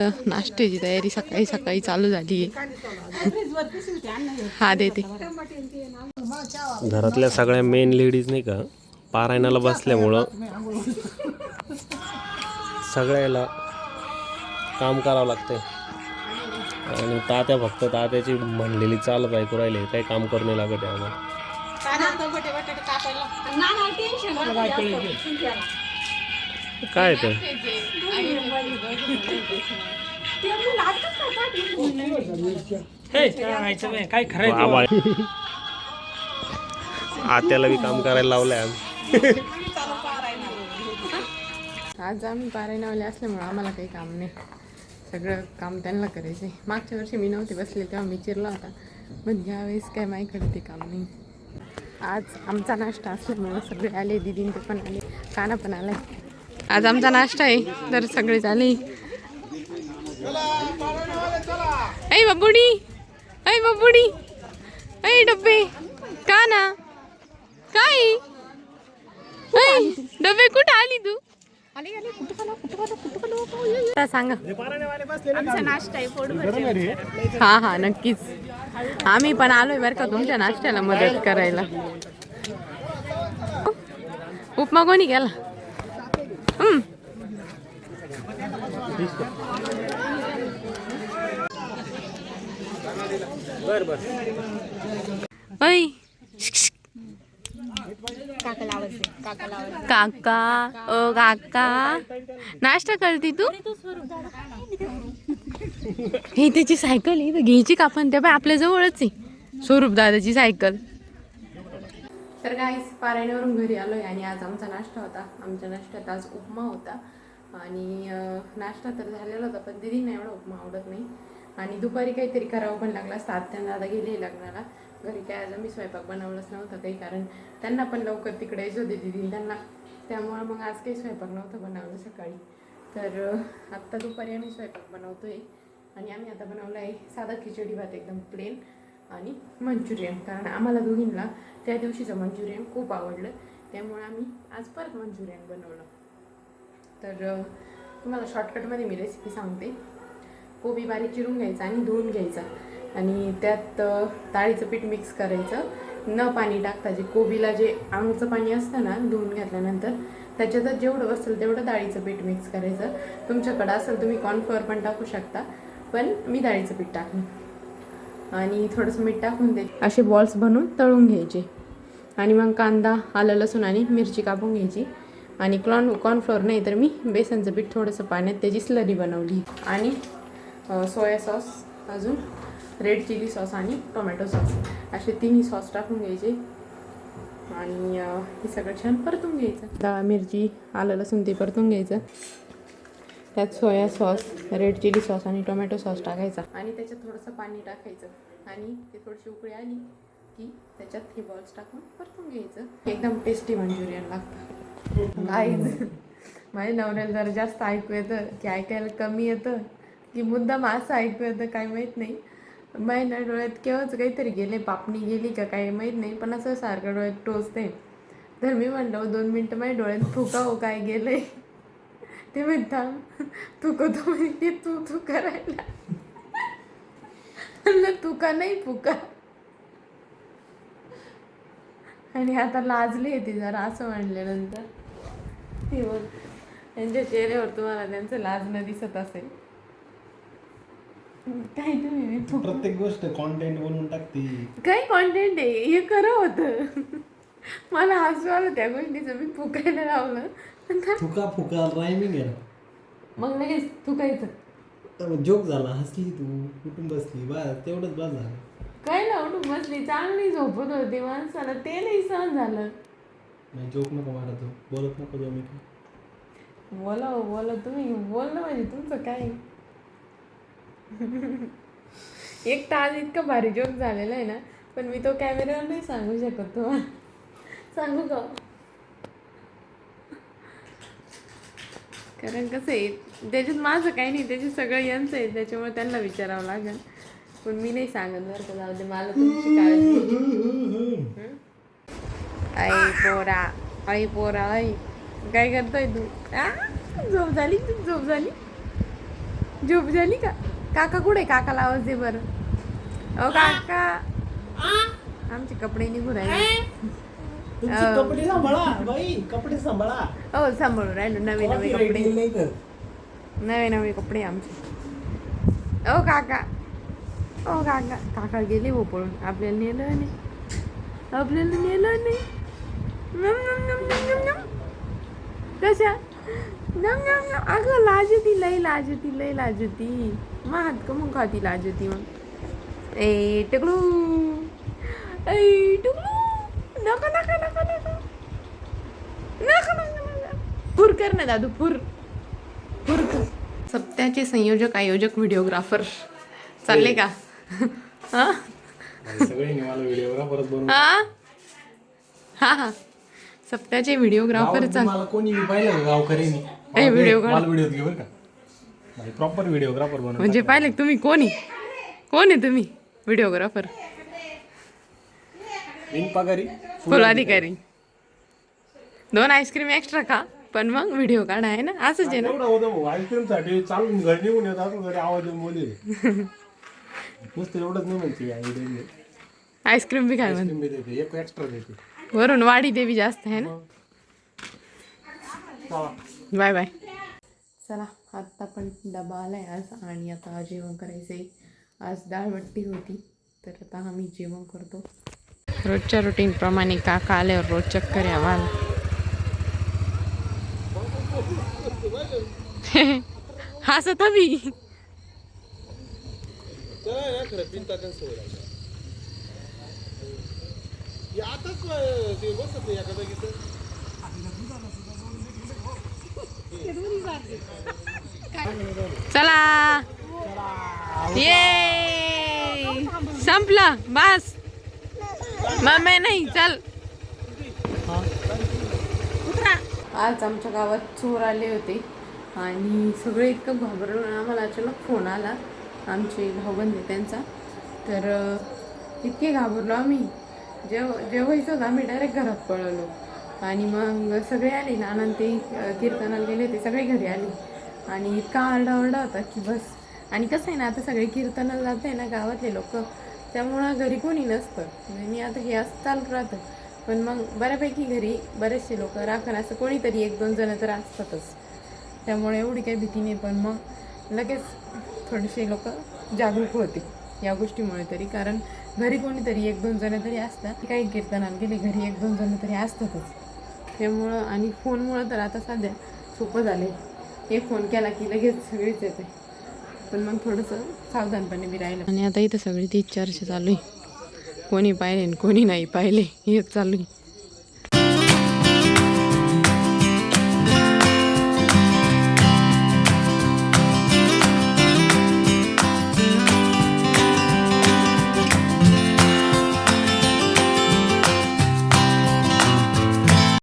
नाश्त्याची तयारी सकाळी सकाळी चालू झाली आहे. हा देते. घरातल्या सगळ्या मेन लेडीज नाही का पारायणाला बसल्यामुळं सगळ्याला काम करावं लागतंय आणि तात्या फक्त तात्याची म्हणलेली चाल बायको राहिले काही काम करू नाही लागत आहे आम्हाला. काय ते काय खरं आत्याला बी काम करायला लावलंय आम्ही. आज आम्ही पारायणावाले असल्यामुळं आम्हाला काही काम नाही, सगळं काम त्यांना करायचं आहे. मागच्या वर्षी मी नव्हते बसले तेव्हा मी चिरला होता, पण यावेळेस काय माझ्याकडे ते काम नाही. आज आमचा नाश्ता असल्यामुळं सगळे आले, दिदीन ते पण आले, काना पण आलाय. आज आमचा नाश्ता आहे तर सगळेच आले. ऐ बबुडी, ऐ बबुडी, ऐ डब्बे का ना काय डबे कुठं आली तू? सांगा. आमचा नाश्ता आहे पोट भरते. हा हा नक्कीच, आम्ही पण आलोय बरं का तुमच्या नाश्त्याला मदत करायला. उपमा कोणी केला? ऐ काका ओ काका नाश्ता करते तू? हे त्याची सायकल आहे घ्यायची का आपण? त्या आपल्या जवळच आहे स्वरूप दादाची सायकल. तर गाईस पारायणावरून घरी आलोय आणि आज आमचा नाश्ता होता. आमच्या नाश्त्यात आज उपमा होता आणि नाश्ता तर झालेला होता पण दीदींना एवढा उपमा आवडत नाही आणि दुपारी काहीतरी करावं पण लागला. त्यांना दादा गेले लग्नाला, घरी काय आज आम्ही स्वयंपाक बनवलंच नव्हतं काही, कारण त्यांना पण लवकर तिकडे यायचं होते दीदी त्यांना, त्यामुळं मग आज काही स्वयंपाक नव्हतं बनवलं सकाळी. तर आत्ता दुपारी आम्ही स्वयंपाक बनवतोय आणि आम्ही आता बनवलं आहे साधा खिचडी भात एकदम प्लेन आणि मंचुरियन, कारण आम्हाला दोघींना त्या दिवशीचं मंचुरियन खूप आवडलं त्यामुळे आम्ही आज परत मंचुरियन बनवलं. तर तुम्हाला शॉर्टकटमध्ये मी रेसिपी सांगते. कोबी बारीक चिरून घ्यायचा आणि धुवून घ्यायचा आणि त्यात डाळीचं पीठ मिक्स करायचं, न पाणी टाकता. जे कोबीला जे आंगचं पाणी असतं ना धुवून घेतल्यानंतर त्याच्यातच जेवढं असेल तेवढं डाळीचं पीठ मिक्स करायचं. तुमच्याकडं असेल तुम्ही कॉर्नफ्लोअर पण टाकू शकता, पण मी डाळीचं पीठ टाकलं आणि थोडंसं मीठ टाकून दे. असे बॉल्स बनवून तळून घ्यायचे आणि मग कांदा आलं लसूण आणि मिरची कापून घ्यायची आणि कॉर्नफ्लोअर नाही तर मी बेसनचं पीठ थोडंसं पाण्यात त्याची स्लरी बनवली आणि सोया सॉस, अजून रेड चिली सॉस आणि टोमॅटो सॉस असे तिन्ही सॉस टाकून घ्यायचे आणि हे सगळं छान परतून घ्यायचं. डाळ मिरची आलं लसूण ते परतून घ्यायचं. त्यात soya sauce, red chilli sauce आणि टोमॅटो सॉस टाकायचा आणि त्याच्यात थोडंसं पाणी टाकायचं आणि ते थोडीशी उकळी आली की त्याच्यात हे बॉल्स टाकून परतून घ्यायचं. एकदम टेस्टी मंचुरियन लागतं. गाईज माझ्या नवऱ्याला जरा जास्त ऐकू येतं की ऐकायला कमी येतं की मुद्दाम असं ऐकू येतं काय माहीत नाही. माझ्या डोळ्यात केव्हाच काहीतरी गेले, पापणी गेली का काही माहीत नाही, पण असं सारखं डोळ्यात टोचते. तर मी म्हणलं 2 मिनटं माझ्या डोळ्यात फुका हो काय गेलंय. ते म्हणता फुकतो म्हणजे तू करायला म्हणलं तू का नाही फुका. आणि आता लाजली येते जरा असं म्हणल्यानंतर ते बघ त्यांच्या चेहऱ्यावर तुम्हाला त्यांचं लाजणं दिसत असेल. काय तुम्ही प्रत्येक गोष्ट कॉन्टेंट बनवून टाकते. काय कॉन्टेंट आहे हे खरं होतं. मला हसू आलं त्या गोष्टीचं, मी फुकायला लावलं. फुका रायमिंग आहे. मग लगेच फुकायचं. जोक झाला, हसली तू, कुठून बसली, बस तेवढंच बस झालं. काय ना उठून बसली, चांगली झोपत होती माणसाला, ते नाही सहन झालं. नाही जोक नको मारा, तू बोलत नको जाऊ. मी बोला तुम्ही बोलणं म्हणजे तुमचं काय. एक तर आज इतका भारी जोक झालेला आहे ना, पण मी तो कॅमेऱ्यावर नाही सांगू शकत तुम्हाला. सांगू का? कारण कसं आहे त्याच्यात माझं काही नाही, त्याच्यात सगळं यांचं आहे, त्याच्यामुळे त्यांना विचारावं लागेल. पण मी नाही सांगत बरं का, जाऊ दे मला तुमची काळजी. आई पोरा आई काय करतोय तू? झोप झाली. झोप झाली का? काका कुठे? काकाला आवाज दे बरं. ओ काका, आमचे कपडे निघून राहिले. तुमचे कपडे सांभाळा बाई, कपडे सांभाळा. हो सांभाळून राहिलो. नवे नवे कपडे, नाही तर नवे नवे कपडे आमचे. ओ काका, ओ काका. काका गेले हो पळून. आपल्याला नेलं नाही, आपल्याला नेलं नाही. नम नम नम नम नम नम. कशा नम नम नम. अगं लाज होती, लय लाज होती, लय लाज होती. मग हात का मग खाती लाज होती मग. ए टकलू, ए टकलू. नका नका नका नका नका नका. फुर कर ना दादू, फुर फुर कर. सप्त्याचे संयोजक, आयोजक, व्हिडिओग्राफर चालले का? हा सगळे मला व्हिडिओग्राफरच बनवून. हा हा हा. सप्त्याचे व्हिडिओग्राफर चाल. मला कोणी पाहिलं का गावकऱ्यांनी? ए व्हिडिओ मला व्हिडिओ घे बरं का. प्रॉपर व्हिडिओग्राफर बनवून. म्हणजे पाहिले का तुम्ही? कोण आहे तुम्ही? व्हिडिओग्राफर, बिनपगारी फुल अधिकारी. 2 आईस्क्रीम एक्स्ट्रा खा, पण मग व्हिडिओ काढा, आहे ना? असंच आहे ना. एवढं होतं आईस्क्रीम साठी चालून घरी निघून येत असं घरी आवाज येऊन बोलले. नुसतं एवढंच नाही म्हणते आई आईस्क्रीम बी काय म्हणते. मी देते, एक एक्स्ट्रा देते. वरून वाढी देवी जास्त आहे ना. Bye bye. चला आत्ता पण डबा आलाय आज आणि आता जेवण करायचंय. आज डाळबट्टी होती, तर आता आम्ही जेवण करतो. रोजच्या रुटीन प्रमाणे काका आल्यावर रोज चक्कर आहे आम्हाला. हसत हवी. चला ये संपलं बस. मम्मी नाही चल. आज आमच्या गावात चोर आले होते आणि सगळे इतकं घाबरलो ना. आम्हाला अचानक फोन आला आमचे भाऊबंद आहे त्यांचा. तर इतके घाबरलो आम्ही. जेवायचं होतं आम्ही डायरेक्ट घरात पळवलो. आणि मग सगळे आले ना, आनंद ते कीर्तनाला गेले ते सगळे घरी आले. आणि इतका आरडाओरडा होता की बस. आणि कसं आहे ना, आता सगळे कीर्तनाला जात आहे ना गावातले लोक, त्यामुळं घरी कोणी नसतं. आणि आता हे असं चालू राहतं. पण मग बऱ्यापैकी घरी बरेचसे लोक राखण असं कोणीतरी 1-2 जण तर असतातच. त्यामुळे एवढी काही भीती नाही. पण मग लगेच थोडेसे लोक जागरूक होते या गोष्टीमुळे तरी. कारण घरी कोणीतरी 1-2 जण तरी असतात. काही कीर्तनाला गेले घरी 1-2 जण तरी असतातच. त्यामुळं आणि फोनमुळं तर आता सध्या सोपं झालं आहे. एक फोन केला की लगेच सगळीच येते. पण मग थोडंसं सावधानपणे बी राहिलं. आणि आता इथं सगळी तीच चर्चा चालू आहे. कोणी पाहिले कोणी नाही पाहिले हेच चालू आहे.